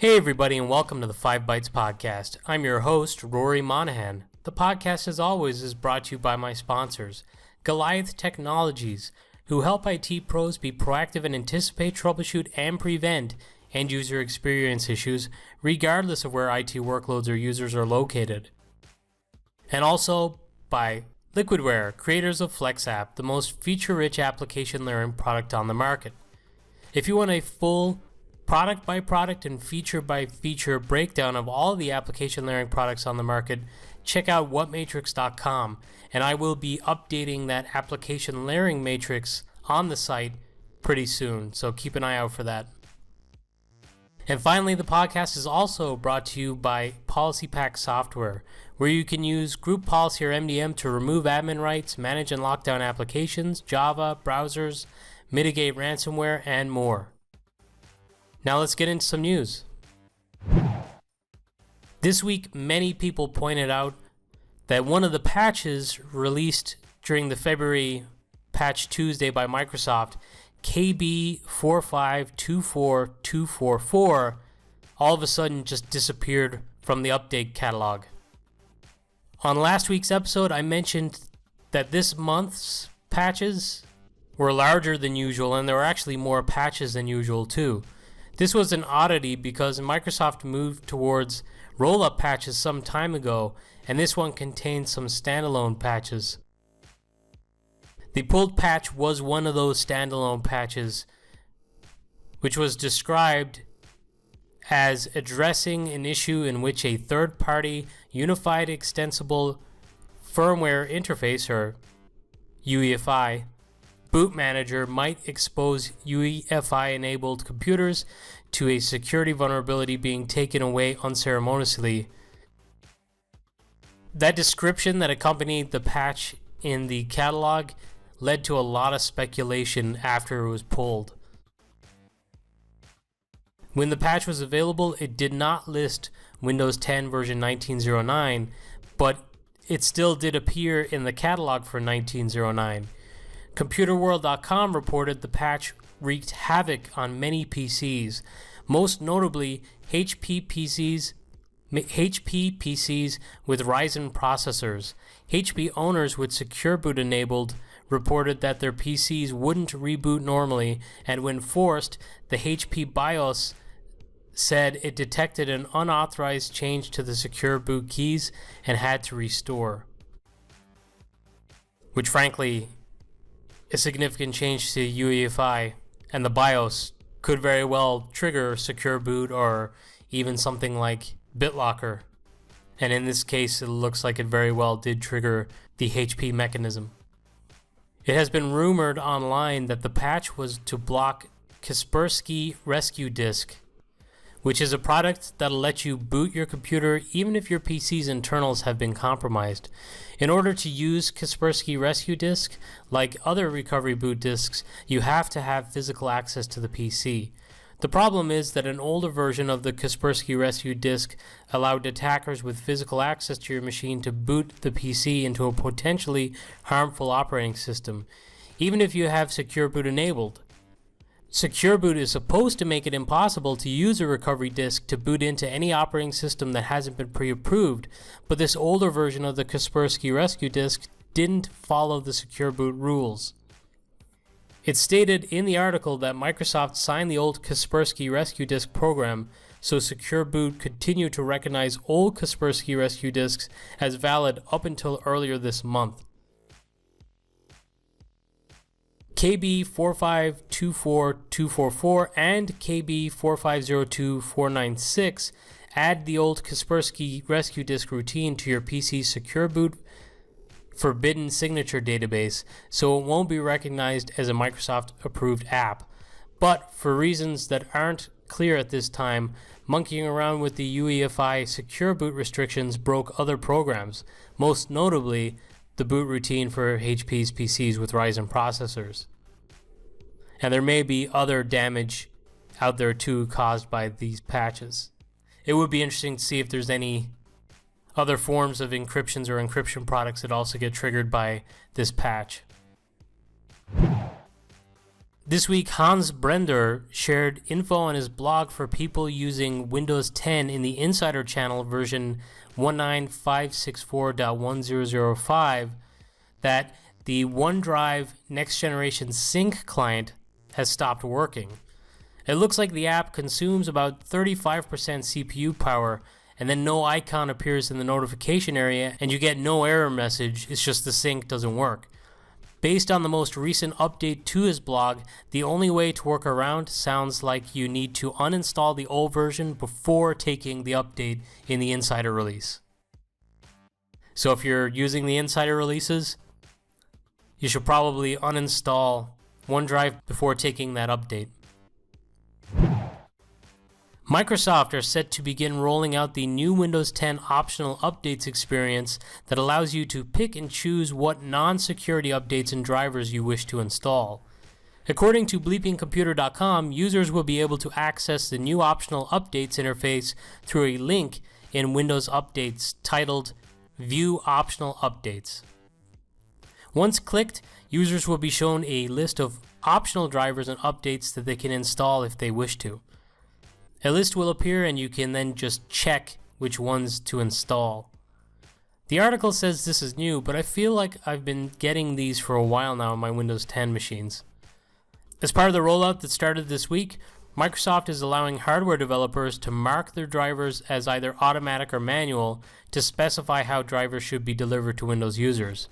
Hey everybody, and welcome to the 5 Bytes Podcast. I'm your host, Rory Monahan. The podcast, as always, is brought to you by my sponsors, Goliath Technologies, who help IT pros be proactive and anticipate, troubleshoot, and prevent end-user experience issues, regardless of where IT workloads or users are located. And also by Liquidware, creators of FlexApp, the most feature-rich application layering product on the market. If you want a full product by product and feature by feature breakdown of all the application layering products on the market, check out whatmatrix.com, and I will be updating that application layering matrix on the site pretty soon, so keep an eye out for that. And finally, the podcast is also brought to you by PolicyPack Software, where you can use Group Policy or MDM to remove admin rights, manage and lock down applications, Java, browsers, mitigate ransomware, and more. Now let's get into some news. This week, many people pointed out that one of the patches released during the February Patch Tuesday by Microsoft, KB 4524244, all of a sudden just disappeared from the update catalog. On last week's episode, I mentioned that this month's patches were larger than usual, and there were actually more patches than usual too. This was an oddity because Microsoft moved towards roll-up patches some time ago, and this one contained some standalone patches. The pulled patch was one of those standalone patches, which was described as addressing an issue in which a third-party Unified Extensible Firmware Interface, or UEFI, boot manager might expose UEFI-enabled computers to a security vulnerability being taken away unceremoniously. That description that accompanied the patch in the catalog led to a lot of speculation after it was pulled. When the patch was available, it did not list Windows 10 version 1909, but it still did appear in the catalog for 1909. ComputerWorld.com reported the patch wreaked havoc on many PCs, most notably HP PCs with Ryzen processors. HP owners with Secure Boot enabled reported that their PCs wouldn't reboot normally, and when forced, the HP BIOS said it detected an unauthorized change to the Secure Boot keys and had to restore. Which frankly, a significant change to UEFI and the BIOS could very well trigger Secure Boot or even something like BitLocker. And in this case, it looks like it very well did trigger the HP mechanism. It has been rumored online that the patch was to block Kaspersky Rescue Disk, which is a product that'll let you boot your computer even if your PC's internals have been compromised. In order to use Kaspersky Rescue Disk, like other recovery boot disks, you have to have physical access to the PC. The problem is that an older version of the Kaspersky Rescue Disk allowed attackers with physical access to your machine to boot the PC into a potentially harmful operating system, even if you have Secure Boot enabled. Secure Boot is supposed to make it impossible to use a recovery disk to boot into any operating system that hasn't been pre-approved, but this older version of the Kaspersky Rescue Disk didn't follow the Secure Boot rules. It stated in the article that Microsoft signed the old Kaspersky Rescue Disk program, so Secure Boot continued to recognize old Kaspersky Rescue Disks as valid up until earlier this month. KB 4524244 and KB 4502496 add the old Kaspersky Rescue Disk routine to your PC's Secure Boot forbidden signature database, so it won't be recognized as a Microsoft-approved app. But for reasons that aren't clear at this time, monkeying around with the UEFI Secure Boot restrictions broke other programs, most notably the boot routine for HP's PCs with Ryzen processors. And there may be other damage out there too caused by these patches. It would be interesting to see if there's any other forms of encryptions or encryption products that also get triggered by this patch. This week, Hans Brender shared info on his blog for people using Windows 10 in the Insider channel version 19564.1005 that the OneDrive Next Generation Sync client has stopped working. It looks like the app consumes about 35% CPU power, and then no icon appears in the notification area, and you get no error message. It's just the sync doesn't work. Based on the most recent update to his blog, the only way to work around sounds like you need to uninstall the old version before taking the update in the Insider release. So if you're using the Insider releases, you should probably uninstall OneDrive before taking that update. Microsoft are set to begin rolling out the new Windows 10 optional updates experience that allows you to pick and choose what non-security updates and drivers you wish to install. According to bleepingcomputer.com, users will be able to access the new optional updates interface through a link in Windows Updates titled View Optional Updates. Once clicked, users will be shown a list of optional drivers and updates that they can install if they wish to. A list will appear and you can then just check which ones to install. The article says this is new, but I feel like I've been getting these for a while now on my Windows 10 machines. As part of the rollout that started this week, Microsoft is allowing hardware developers to mark their drivers as either automatic or manual to specify how drivers should be delivered to Windows users.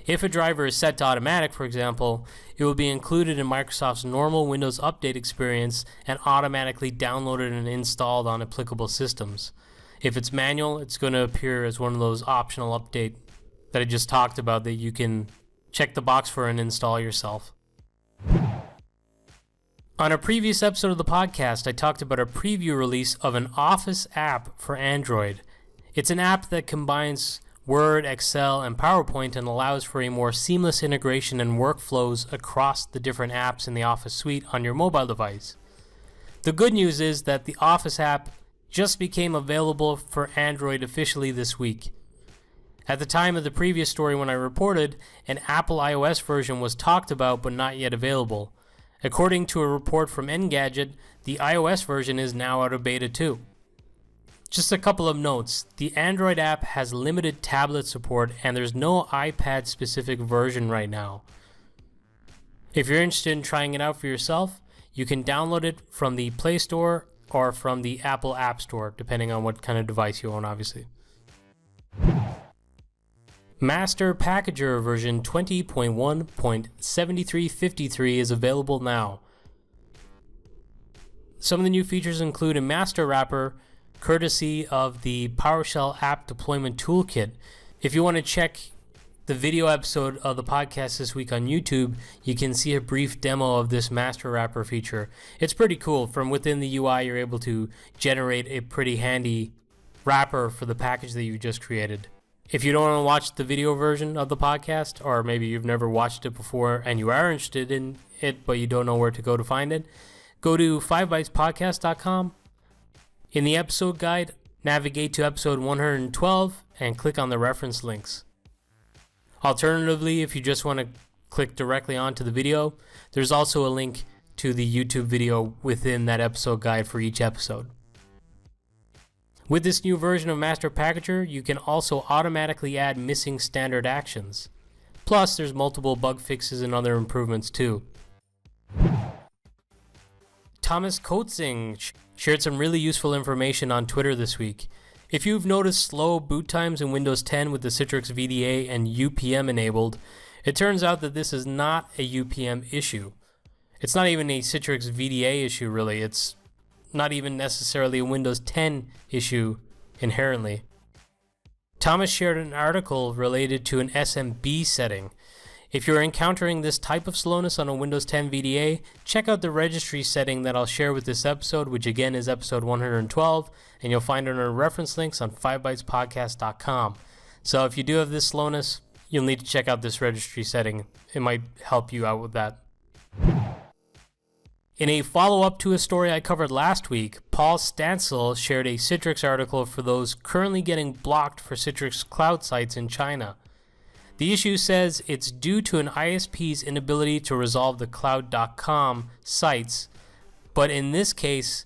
If a driver is set to automatic, for example, it will be included in Microsoft's normal Windows Update experience and automatically downloaded and installed on applicable systems. If it's manual, it's going to appear as one of those optional updates that I just talked about that you can check the box for and install yourself. On a previous episode of the podcast, I talked about a preview release of an Office app for Android. It's an app that combines Word, Excel, and PowerPoint and allows for a more seamless integration and workflows across the different apps in the Office suite on your mobile device. The good news is that the Office app just became available for Android officially this week. At the time of the previous story when I reported, an Apple iOS version was talked about but not yet available. According to a report from Engadget, the iOS version is now out of beta too. Just a couple of notes. The Android app has limited tablet support and there's no iPad specific version right now. If you're interested in trying it out for yourself, you can download it from the Play Store or from the Apple App Store, depending on what kind of device you own, obviously. Master Packager version 20.1.7353 is available now. Some of the new features include a master wrapper courtesy of the PowerShell App Deployment Toolkit. If you want to check the video episode of the podcast this week on YouTube, you can see a brief demo of this master wrapper feature. It's pretty cool. From within the UI, you're able to generate a pretty handy wrapper for the package that you just created. If you don't want to watch the video version of the podcast, or maybe you've never watched it before and you are interested in it but you don't know where to go to find it, go to 5bytespodcast.com. In the episode guide, navigate to episode 112 and click on the reference links. Alternatively, if you just want to click directly onto the video, there's also a link to the YouTube video within that episode guide for each episode. With this new version of Master Packager, you can also automatically add missing standard actions. Plus, there's multiple bug fixes and other improvements too. Thomas Kotzing shared some really useful information on Twitter this week. If you've noticed slow boot times in Windows 10 with the Citrix VDA and UPM enabled, it turns out that this is not a UPM issue. It's not even a Citrix VDA issue really. It's not even necessarily a Windows 10 issue inherently. Thomas shared an article related to an SMB setting. If you're encountering this type of slowness on a Windows 10 VDA, check out the registry setting that I'll share with this episode, which again is episode 112, and you'll find it under reference links on 5bytespodcast.com. So if you do have this slowness, you'll need to check out this registry setting. It might help you out with that. In a follow-up to a story I covered last week, Paul Stansel shared a Citrix article for those currently getting blocked for Citrix cloud sites in China. The issue says it's due to an ISP's inability to resolve the cloud.com sites, but in this case,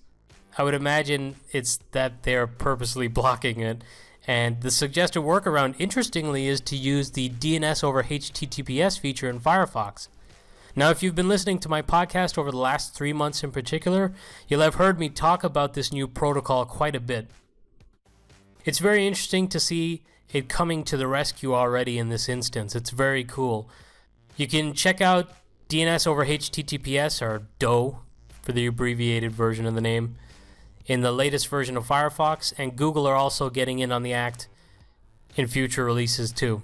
I would imagine it's that they're purposely blocking it. And the suggested workaround, interestingly, is to use the DNS over HTTPS feature in Firefox. Now, if you've been listening to my podcast over the last 3 months in particular, you'll have heard me talk about this new protocol quite a bit. It's very interesting to see it coming to the rescue already in this instance. It's very cool. You can check out DNS over HTTPS, or DoH for the abbreviated version of the name, in the latest version of Firefox, and Google are also getting in on the act in future releases too.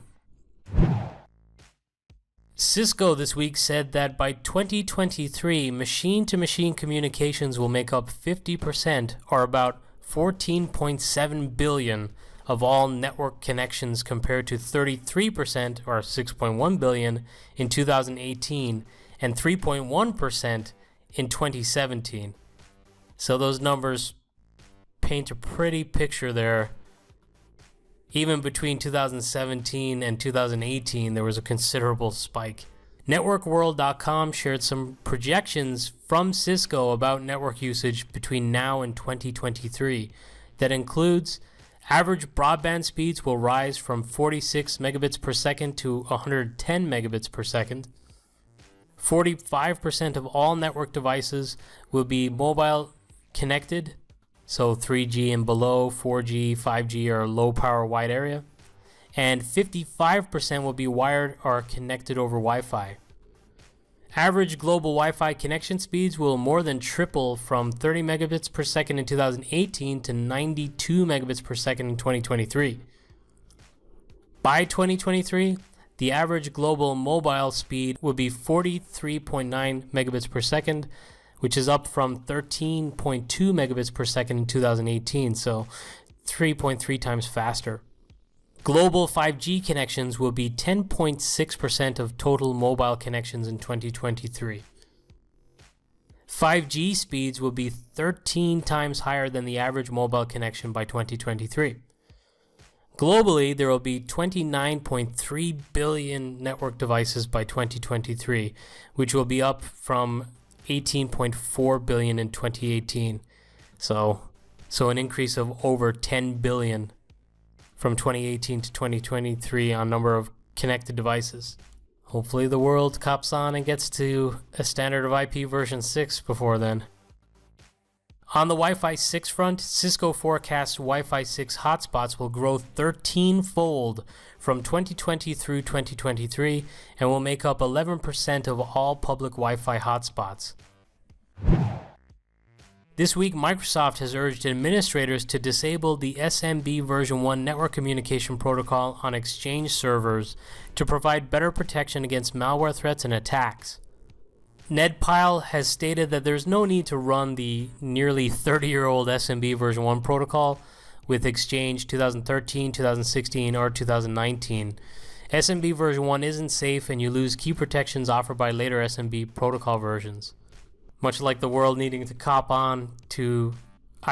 Cisco this week said that by 2023, machine-to-machine communications will make up 50%, or about 14.7 billion, of all network connections compared to 33%, or 6.1 billion, in 2018, and 3.1% in 2017. So those numbers paint a pretty picture there. Even between 2017 and 2018, there was a considerable spike. NetworkWorld.com shared some projections from Cisco about network usage between now and 2023. That includes average broadband speeds will rise from 46 megabits per second to 110 megabits per second. 45% of all network devices will be mobile connected, so 3G and below, 4G, 5G, or low power wide area, and 55% will be wired or connected over Wi-Fi. Average global Wi-Fi connection speeds will more than triple from 30 megabits per second in 2018 to 92 megabits per second in 2023. By 2023, the average global mobile speed will be 43.9 megabits per second, which is up from 13.2 megabits per second in 2018, so 3.3 times faster. Global 5G connections will be 10.6% of total mobile connections in 2023. 5G speeds will be 13 times higher than the average mobile connection by 2023. Globally, there will be 29.3 billion network devices by 2023, which will be up from 18.4 billion in 2018. So an increase of over 10 billion from 2018 to 2023 on number of connected devices. Hopefully the world cops on and gets to a standard of IP version 6 before then. On the Wi-Fi 6 front, Cisco forecasts Wi-Fi 6 hotspots will grow 13-fold from 2020 through 2023 and will make up 11% of all public Wi-Fi hotspots. This week, Microsoft has urged administrators to disable the SMB version 1 network communication protocol on Exchange servers to provide better protection against malware threats and attacks. Ned Pyle has stated that there's no need to run the nearly 30-year-old SMB version 1 protocol with Exchange 2013, 2016, or 2019. SMB version 1 isn't safe and you lose key protections offered by later SMB protocol versions. Much like the world needing to cop on to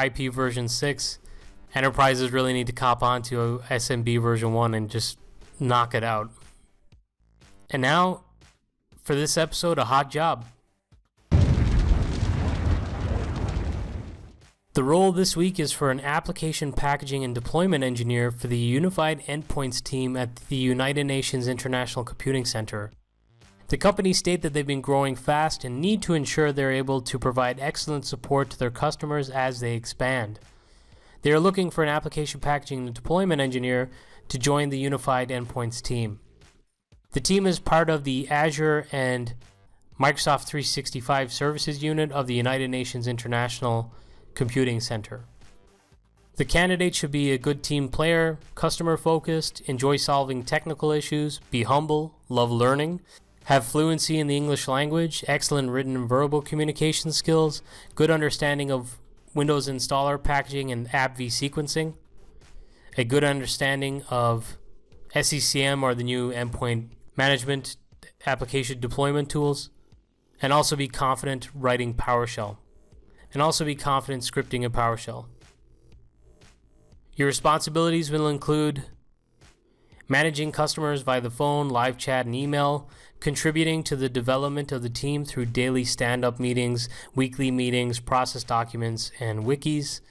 IP version 6, enterprises really need to cop on to SMB version 1 and just knock it out. And now, for this episode, a hot job. The role this week is for an application packaging and deployment engineer for the Unified Endpoints team at the United Nations International Computing Center. The company state that they've been growing fast and need to ensure they're able to provide excellent support to their customers as they expand. They are looking for an application packaging and deployment engineer to join the Unified Endpoints team. The team is part of the Azure and Microsoft 365 Services Unit of the United Nations International Computing Center. The candidate should be a good team player, customer-focused, enjoy solving technical issues, be humble, love learning, have fluency in the English language, excellent written and verbal communication skills, good understanding of Windows installer packaging and app vsequencing, a good understanding of SCCM or the new endpoint management application deployment tools, and also be confident writing PowerShell, and also be confident scripting in PowerShell. Your responsibilities will include managing customers via the phone, live chat, and email, contributing to the development of the team through daily stand-up meetings, weekly meetings, process documents, and wikis,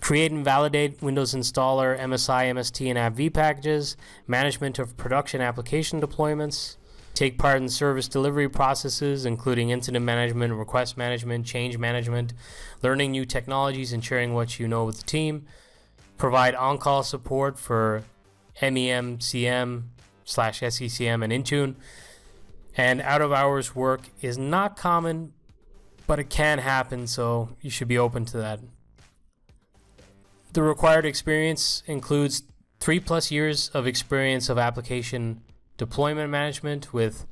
create and validate Windows installer, MSI, MST, and AppV packages, management of production application deployments, take part in service delivery processes, including incident management, request management, change management, learning new technologies and sharing what you know with the team, provide on-call support for MEM, CM, /SECM, and Intune. And out-of-hours work is not common, but it can happen, so you should be open to that. The required experience includes 3+ years of experience of application deployment management with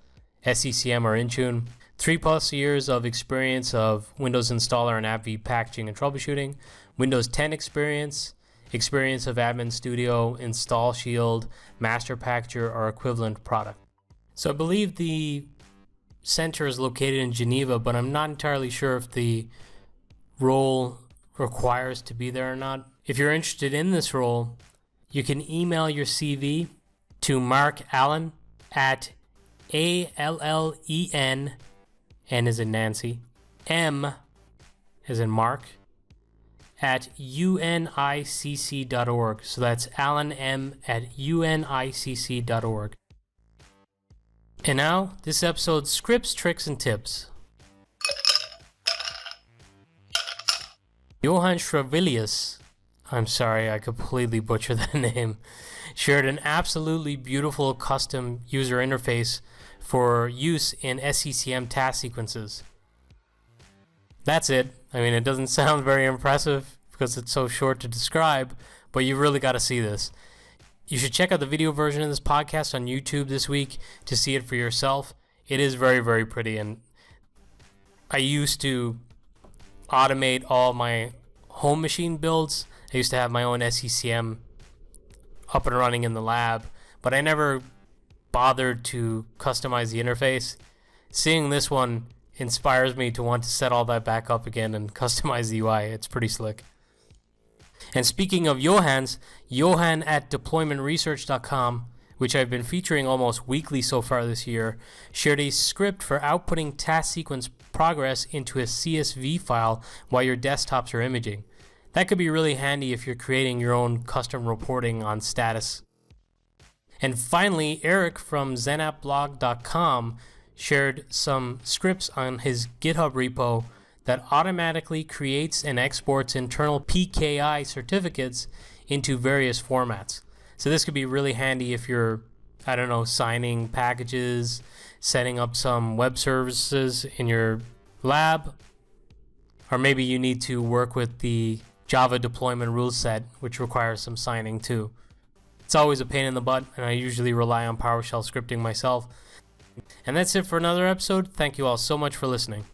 SECM or Intune, 3+ years of experience of Windows installer and AppV packaging and troubleshooting, Windows 10 experience of Admin Studio, Install Shield, Master Packager, or equivalent product. So I believe the center is located in Geneva, but I'm not entirely sure if the role requires to be there or not. If you're interested in this role, you can email your CV to Mark Allen at ALLEN, N as in Nancy, M as in Mark, at unicc.org. So that's Allen M at unicc.org. And now, this episode's scripts, tricks, and tips. Johann Schravilius, I'm sorry, I completely butchered that name, shared an absolutely beautiful custom user interface for use in SECM task sequences. That's it. I mean, it doesn't sound very impressive because it's so short to describe, but you really got to see this. You should check out the video version of this podcast on YouTube this week to see it for yourself. It is very, very pretty, and I used to automate all my home machine builds. I used to have my own SECM up and running in the lab, but I never bothered to customize the interface. Seeing this one inspires me to want to set all that back up again and customize the UI. It's pretty slick. And speaking of Johanns, Johann at deploymentresearch.com, which I've been featuring almost weekly so far this year, shared a script for outputting task sequence progress into a CSV file while your desktops are imaging. That could be really handy if you're creating your own custom reporting on status. And finally, Eric from zenappblog.com shared some scripts on his GitHub repo that automatically creates and exports internal PKI certificates into various formats. So this could be really handy if you're, signing packages, setting up some web services in your lab, or maybe you need to work with the Java deployment rule set, which requires some signing too. It's always a pain in the butt, and I usually rely on PowerShell scripting myself. And that's it for another episode. Thank you all so much for listening.